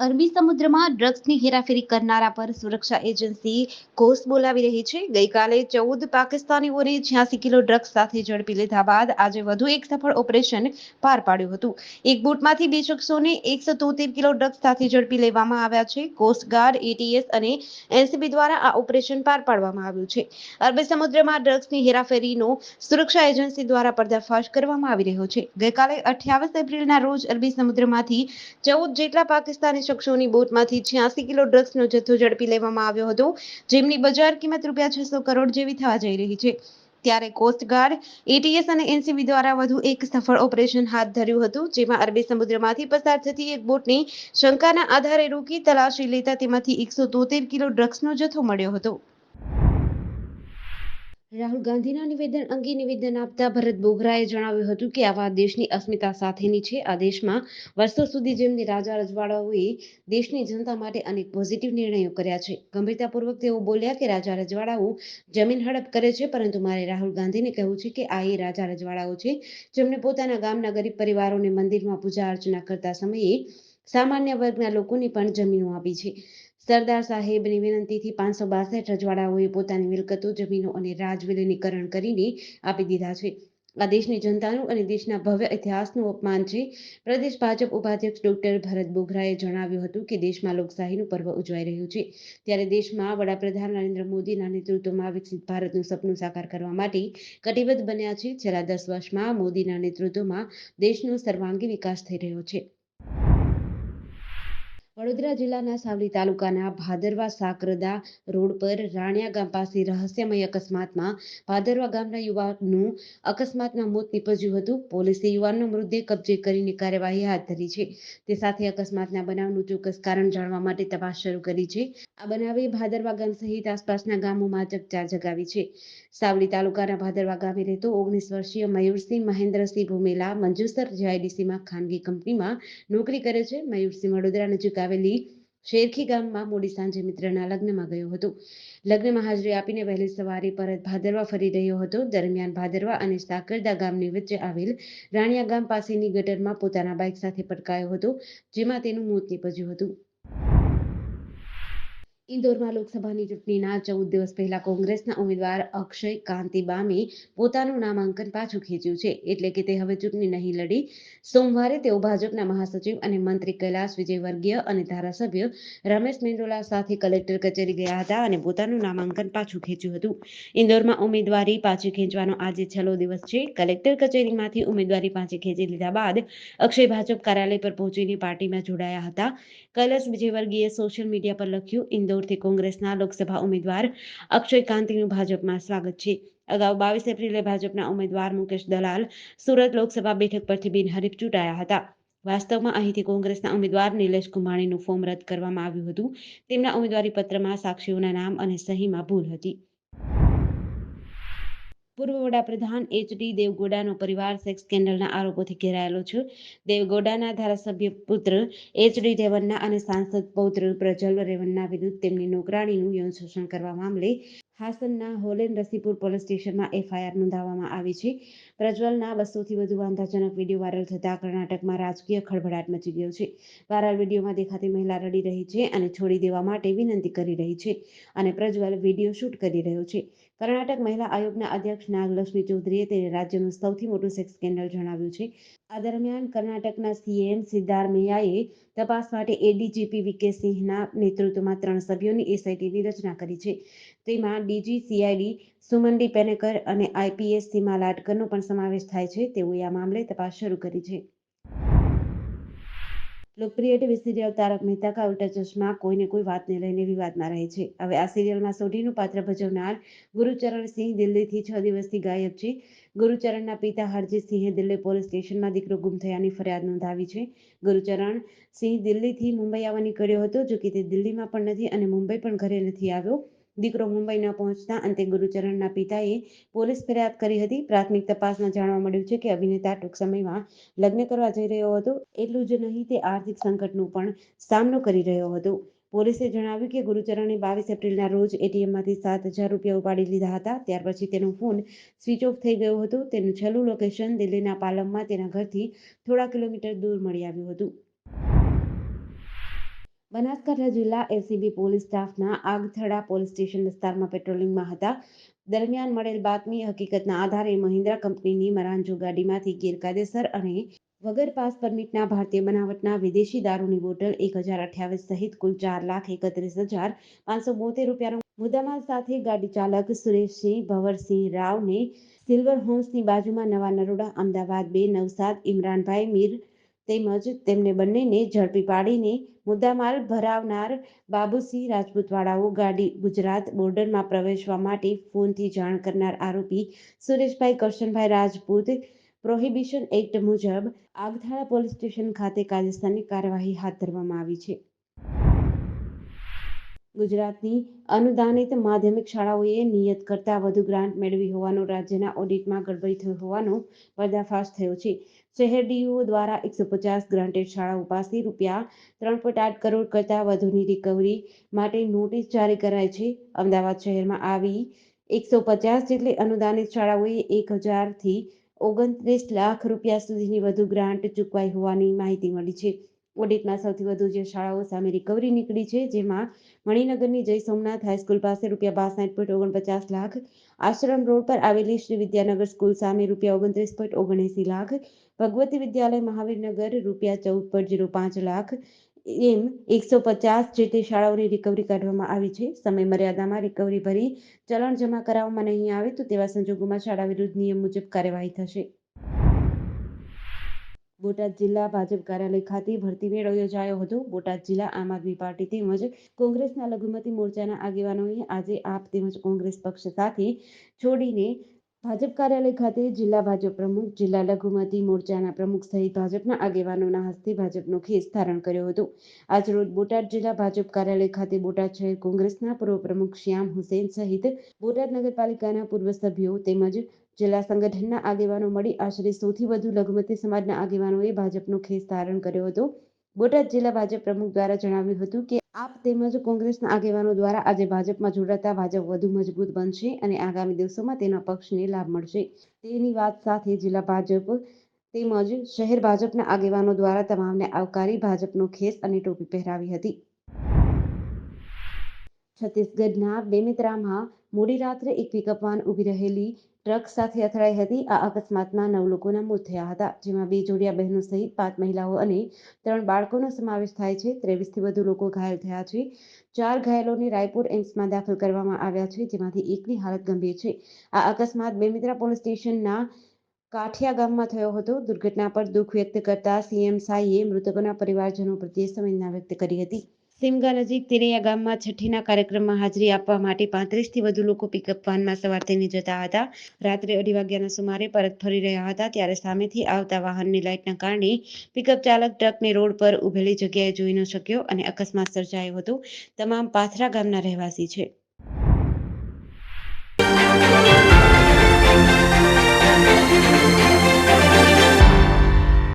અરબી સમુદ્રમાં ડ્રગ્સની હેરાફેરી કરનારા પર સુરક્ષા એજન્સી કોસ બોલાવી રહી છે. ગઈકાલે 14 પાકિસ્તાનીઓને 86 કિલો ડ્રગ્સ સાથે ઝડપી લીધા બાદ આજે વધુ એક સફળ ઓપરેશન પાર પાડ્યું હતું. એક બોટમાંથી 2 શખ્સોને 173 કિલો ડ્રગ્સ સાથે ઝડપી લેવામાં આવ્યા છે. કોસ્ટગાર્ડ, એટીએસ અને એનસીબી દ્વારા આ ઓપરેશન પાર પાડવામાં આવ્યું છે. અરબી સમુદ્રમાં ડ્રગ્સની હેરાફેરીનો સુરક્ષા એજન્સી દ્વારા પર્દાફાશ કરવામાં આવી રહ્યો છે. ગઈકાલે 28 એપ્રિલના રોજ અરબી સમુદ્રમાંથી 14 જેટલા પાકિસ્તાની શખ્સોની બોટમાંથી 86 કિલો ડ્રગ્સનો જથ્થો ઝડપી લેવામાં આવ્યો હતો, જેમની બજાર કિંમત ₹600 કરોડ જેવી થવા જઈ રહી છે. ત્યારે કોસ્ટગાર્ડ, એટીએસ અને એનસીબી દ્વારા વધુ એક સફળ ઓપરેશન હાથ ધર્યું હતું, જેમાં અરબી સમુદ્રમાંથી પસાર થતી એક બોટને શંકાના આધારે રોકી તલાશી લેતા તેમાંથી 173 કિલો ડ્રગ્સનો જથ્થો મળ્યો હતો. રાહુલ ગાંધીના નિવેદન અંગે નિવેદન આપતા ભરત બોઘરાએ જણાવ્યું હતું કે આ વાત દેશની અસ્મિતા સાથેની છે. આ દેશમાં વર્ષો સુધી જેમની રાજા રજવાડાઓએ દેશની જનતા માટે અનેક પોઝિટિવ નિર્ણયો કર્યા છે. ગંભીરતાપૂર્વક તેઓ બોલ્યા કે રાજા રજવાડાઓ જમીન હડપ કરે છે, પરંતુ મારે રાહુલ ગાંધીને કહેવું છે કે આ એ રાજા રજવાડાઓ છે જેમણે પોતાના ગામના ગરીબ પરિવારોને મંદિરમાં પૂજા અર્ચના કરતા સમયે સામાન્ય વર્ગના લોકોને પણ જમીનો આપી છે. સરદાર સાહેબની વિનંતીથી 562 રજવાડાઓએ પોતાની મિલકતો, જમીનો અને રાજ વિલીનીકરણ કરીને આપી દીધા છે. આ દેશની જનતાનું અને દેશના ભવ્ય ઇતિહાસનું અપમાન છે. પ્રદેશ ભાજપ ઉપાધ્યક્ષ ડોક્ટર ભરત બોઘરાએ જણાવ્યું હતું કે દેશમાં લોકશાહીનું પર્વ ઉજવાઈ રહ્યું છે, ત્યારે દેશમાં વડાપ્રધાન નરેન્દ્ર મોદીના નેતૃત્વમાં વિકસિત ભારતનું સપનું સાકાર કરવા માટે કટિબદ્ધ બન્યા છે. છેલ્લા 10 વર્ષમાં મોદીના નેતૃત્વમાં દેશનો સર્વાંગી વિકાસ થઈ રહ્યો છે. વડોદરા જિલ્લાના સાવલી તાલુકાના ભાદરવા સાકરદા રોડ પર રાણિયા ગામ પાસે રહસ્યમય અકસ્માતમાં ભાદરવા ગામના યુવાનનું અકસ્માતમાં મોત નીપજ્યું હતું. પોલીસે યુવાનનો મૃતદેહ કબજે કરીને કાર્યવાહી હાથ ધરી છે. તે સાથે અકસ્માતના બનાવનું ચોક્કસ કારણ જાણવા માટે તપાસ શરૂ કરી છે. આ બનાવે ભાદરવા ગામ સહિત આસપાસના ગામોમાં ચકચાર જગાવી છે. સાવલી તાલુકાના ભાદરવા ગામે રહેતો 19 વર્ષીય મયુરસિંહ મહેન્દ્રસિંહ ભૂમેલા મંજુસર જીઆઈડીસીમાં ખાનગી કંપનીમાં નોકરી કરે છે. મયુરસિંહ વડોદરા નજીક આવેલી શેરખી ગામમાં મોડી સાંજે મિત્રના લગ્નમાં ગયો હતો. લગ્નમાં હાજરી આપીને વહેલી સવારે પરત ભાદરવા ફરી રહ્યો હતો. દરમિયાન ભાદરવા અને સાકરદા ગામની વચ્ચે આવેલ રાણિયા ગામ પાસેની ગટરમાં પોતાના બાઇક સાથે પટકાયો હતો, જેમાં તેનું મોત નીપજ્યું હતું. ઇન્દોરમાં લોકસભાની ચૂંટણીના 14 દિવસ પહેલા કોંગ્રેસના ઉમેદવાર અક્ષય કાંતિબામે પોતાનું નામાંકન પાછું ખેંચ્યું છે, એટલે કે તે હવે ચૂંટણી નહીં લડે. સોમવારે તેઓ ભાજપના મહાસચિવ અને મંત્રી કૈલાશ વિજયવર્ગીય અને ધારાસભ્ય રમેશ મેંદોલા સાથે કલેક્ટર કચેરી ગયા હતા અને પોતાનું નામાંકન પાછું ખેંચ્યું હતું. ઇન્દોરમાં ઉમેદવારી પાછી ખેંચવાનો આજે છેલ્લો દિવસ છે. કલેક્ટર કચેરીમાંથી ઉમેદવારી પાછી ખેંચી લીધા બાદ અક્ષય ભાજપ કાર્યાલય પર પહોંચીને પાર્ટીમાં જોડાયા હતા. કૈલાશ વિજયવર્ગીયે સોશિયલ મીડિયા પર લખ્યું, ઇન્દોરથી કોંગ્રેસના લોકસભા ઉમેદવાર અક્ષય કાંતિનું ભાજપમાં સ્વાગત છે. અગાઉ 22 એપ્રિલે ભાજપના ઉમેદવાર મુકેશ દલાલ સુરત લોકસભા બેઠક પરથી બિનહરીફ ચૂંટાયા હતા. વાસ્તવમાં અહીંથી કોંગ્રેસના ઉમેદવાર નિલેશ કુંભાણીનું ફોર્મ રદ કરવામાં આવ્યું હતું. તેમના ઉમેદવારી પત્રમાં સાક્ષીઓના નામ અને સહીમાં ભૂલ હતી. પૂર્વ વડાપ્રધાન એચ.ડી. દેવગૌડાનો પરિવાર સેક્સ સ્કેન્ડલના આરોપોથી ઘેરાયેલો છે. દેવગૌડાના ધારાસભ્ય પુત્ર એચ.ડી. રેવન્ના અને સાંસદ પૌત્ર પ્રજ્વલ રેવન્ના વિરુદ્ધ તેમની નોકરાણીનું યૌન શોષણ કરવા મામલે હાસનના હોલેન રસીપુર પોલીસ સ્ટેશનમાં એફઆઈઆર નોંધાવવામાં આવી છે. પ્રજ્વલના 200થી વધુ વાંધાજનક વિડીયો વાયરલ થતા કર્ણાટકમાં રાજકીય ખળભળાટ મચી ગયો છે. વાયરલ વિડીયોમાં દેખાતી મહિલા રડી રહી છે અને છોડી દેવા માટે વિનંતી કરી રહી છે અને પ્રજ્વલ વિડીયો શૂટ કરી રહ્યો છે. કર્ણાટક મહિલા આયોગના અધ્યક્ષ નાગલક્ષ્મી ચૌધરીએ તેને રાજ્યનું સૌથી મોટું સેક્સ સ્કેન્ડલ જણાવ્યું છે. આ દરમિયાન કર્ણાટકના સીએમ સિદ્ધારમૈયાએ તપાસ માટે એડીજીપી વી.કે. સિંહના નેતૃત્વમાં 3 સભ્યોની એસઆઈટીની રચના કરી છે. તેમાં ડીજી સીઆઈડી સુમન ડી પેનેકર અને આઈપીએસ સીમા લાટકરનો પણ સમાવેશ થાય છે. તેઓએ આ મામલે તપાસ શરૂ કરી છે. લોકપ્રિય ટીવી સિરિયલ તારક મહેતા કા ઉલ્ટા ચશ્મા કોઈને કોઈ વાતને લઈને વિવાદમાં રહે છે. હવે આ સિરિયલમાં સોઢીનું પાત્ર ભજવનાર ગુરુચરણ સિંહ દિલ્હીથી 6 દિવસથી ગાયબ છે. ગુરુચરણના પિતા હરજીત સિંહે દિલ્હી પોલીસ સ્ટેશનમાં દીકરો ગુમ થયાની ફરિયાદ નોંધાવી છે. ગુરુચરણ સિંહ દિલ્હીથી મુંબઈ આવવા નીકળ્યો હતો, જોકે તે દિલ્હીમાં પણ નથી અને મુંબઈ પણ ઘરે નથી આવ્યો. દીકરો મુંબઈ ન પહોંચતા અંતે ગુરુચરણના પિતાએ પોલીસ ફરિયાદ કરી હતી. પ્રાથમિક તપાસમાં જાણવા મળ્યું છે કે અભિનેતા ટૂંક સમયમાં લગ્ન કરવા જઈ રહ્યો હતો. એટલું જ નહીં, તે આર્થિક સંકટનો પણ સામનો કરી રહ્યો હતો. પોલીસે જણાવ્યું કે ગુરુચરણે 22 એપ્રિલના રોજ એટીએમમાંથી ₹7,000 ઉપાડી લીધા હતા. ત્યાર પછી તેનો ફોન સ્વિચ ઓફ થઈ ગયો હતો. તેનું છેલ્લું લોકેશન દિલ્હીના પાલમમાં તેના ઘરથી થોડા કિલોમીટર દૂર મળી આવ્યું હતું. બનાસકાંઠા જિલ્લા એસીબી પોલીસ સ્ટાફના આગથળા પોલીસ સ્ટેશન વિસ્તારમાં પેટ્રોલિંગમાં હતા. દરમિયાન મળેલ બાતમી હકીકતના આધારે મહિન્દ્રા કંપનીની મરાન્જો ગાડીમાંથી ગેરકાયદેસર અને વગર પાસ પરમિટના ભારતીય બનાવટના વિદેશી દારૂની બોટલ 1028 સહિત કુલ 4,31,572 રૂપિયાનો મુદ્દામાલ સાથે ગાડી ચાલક સુરેશસિંહ ભવરસિંહ રાવને સિલ્વર હોમ્સની બાજુમાં નવા નરોડા અમદાવાદ 2 નવસાદ ઇમરાનભાઈ મીર તેમજ તેમને બંનેને ઝડપી પાડીને મુદ્દામાલ ભરાવનાર બાબુસિંહ રાજપૂતવાળાઓ ગાડી ગુજરાત બોર્ડરમાં પ્રવેશવા માટે ફોનથી જાણ કરનાર આરોપી સુરેશભાઈ કરશનભાઈ રાજપૂત પ્રોહિબિશન એક્ટ મુજબ આગથાળા પોલીસ સ્ટેશન ખાતે કાયદેસરની કાર્યવાહી હાથ ધરવામાં આવી છે. ગુજરાતની અનુદાનિત માધ્યમિક શાળાઓએ નિયત કરતાં વધુ ગ્રાન્ટ મેળવી હોવાનો રાજ્યના ઓડિટમાં ગડબડી થઈ હોવાનો પર્દાફાશ થયો છે. શહેર ડીઈઓ દ્વારા 150 ગ્રાન્ટેડ શાળાઓ પાસે ₹3.8 કરોડ કરતાં વધુની રિકવરી માટે નોટિસ જારી કરાઈ છે. અમદાવાદ શહેરમાં આવી 150 જેટલી અનુદાનિત શાળાઓએ 1,000 થી 29 લાખ રૂપિયા સુધીની વધુ ગ્રાન્ટ ચૂકવાઈ હોવાની માહિતી મળી છે. ઓડિટમાં સૌથી વધુ જે શાળાઓ સામે રિકવરી નીકળી છે, જેમાં મણિનગરની જય સોમનાથ હાઈસ્કૂલ પાસે ₹62.49 લાખ, આશ્રમ રોડ પર આવેલી શ્રી વિદ્યાનગર સ્કૂલ સામે ₹29.79 લાખ, ભગવતી વિદ્યાલય મહાવીરનગર ₹14.05 લાખ એમ 150 જેટલી શાળાઓની રિકવરી કાઢવામાં આવી છે. સમય મર્યાદામાં રિકવરી ભરી ચલણ જમા કરાવવામાં નહીં આવે તો તેવા સંજોગોમાં શાળા વિરુદ્ધ નિયમ મુજબ કાર્યવાહી થશે. બોટાદ જિલ્લા ભાજપ કાર્યાલય ખાતે ભરતી મેળો યોજાયો હતો. બોટાદ જિલ્લા આમ આદમી પાર્ટી તેમજ કોંગ્રેસના લઘુમતી મોરચાના આગેવાનોએ આજે આપ તેમજ કોંગ્રેસ પક્ષ સાથે છોડીને ભાજપ કાર્યાલય ખાતે જિલ્લા ભાજપ પ્રમુખ, જિલ્લા લઘુમતી મોરચાના પ્રમુખ સહિત ભાજપના આગેવાનોના હસ્તે ભાજપનો ખેસ ધારણ કર્યો હતો. આજરોજ બોટાદ જિલ્લા ભાજપ કાર્યાલય ખાતે બોટાદ શહેર કોંગ્રેસના પૂર્વ પ્રમુખ શ્યામ હુસેન સહિત બોટાદ નગરપાલિકાના પૂર્વ સભ્યો તેમજ જિલ્લા સંગઠનના આગેવાનો મળી આશરે 100થી વધુ લઘુમતી સમાજના આગેવાનોએ ભાજપનો ખેસ ધારણ કર્યો હતો. બોટાદ જિલ્લા ભાજપ પ્રમુખ દ્વારા જણાવ્યું હતું કે આપ તેમજ કોંગ્રેસના આગેવાનો દ્વારા આજે ભાજપમાં જોડાતા ભાજપ વધુ મજબૂત બનશે અને આગામી દિવસોમાં તેના પક્ષને લાભ મળશે. તેની વાત સાથે જિલ્લા ભાજપ તેમજ શહેર ભાજપના આગેવાનો દ્વારા તમામને આવકારી ભાજપનો ખેસ અને ટોપી પહેરાવી હતી. છત્તીસગઢના બેમેતરામાં મોડી રાત્રે એક પિકઅપ વાન ઊભી રહેલી ટ્રક સાથે અથડાઈ હતી. આ અકસ્માતમાં 9 લોકોના મોત થયા હતા, જેમાં 2 જોડિયા બહેનો સહિત 5 મહિલાઓ અને 3 બાળકોનો સમાવેશ થાય છે. 23થી વધુ લોકો ઘાયલ થયા છે. 4 ઘાયલોને રાયપુર એમ્સમાં દાખલ કરવામાં આવ્યા છે, જેમાંથી એકની હાલત ગંભીર છે. આ અકસ્માત બેમેતરા પોલીસ સ્ટેશનના કાઠિયા ગામમાં થયો હતો. દુર્ઘટના પર દુઃખ વ્યક્ત કરતા સીએમ સાઈએ મૃતકોના પરિવારજનો પ્રત્યે સંવેદના વ્યક્ત કરી હતી. સિમગા નજીક તેરૈયા ગામમાં છઠ્ઠીના કાર્યક્રમમાં હાજરી આપવા માટે 35થી વધુ લોકો પિકઅપ વાનમાં સવાર થઈને જતા હતા. રાત્રે 2:30 વાગ્યાના સુમારે પરત ફરી રહ્યા હતા, ત્યારે સામેથી આવતા વાહનની લાઇટના કારણે પિકઅપ ચાલક ટ્રકને રોડ પર ઊભેલી જગ્યાએ જોઈ ન શક્યો અને અકસ્માત સર્જાયો હતો. તમામ પાથરા ગામના રહેવાસી છે.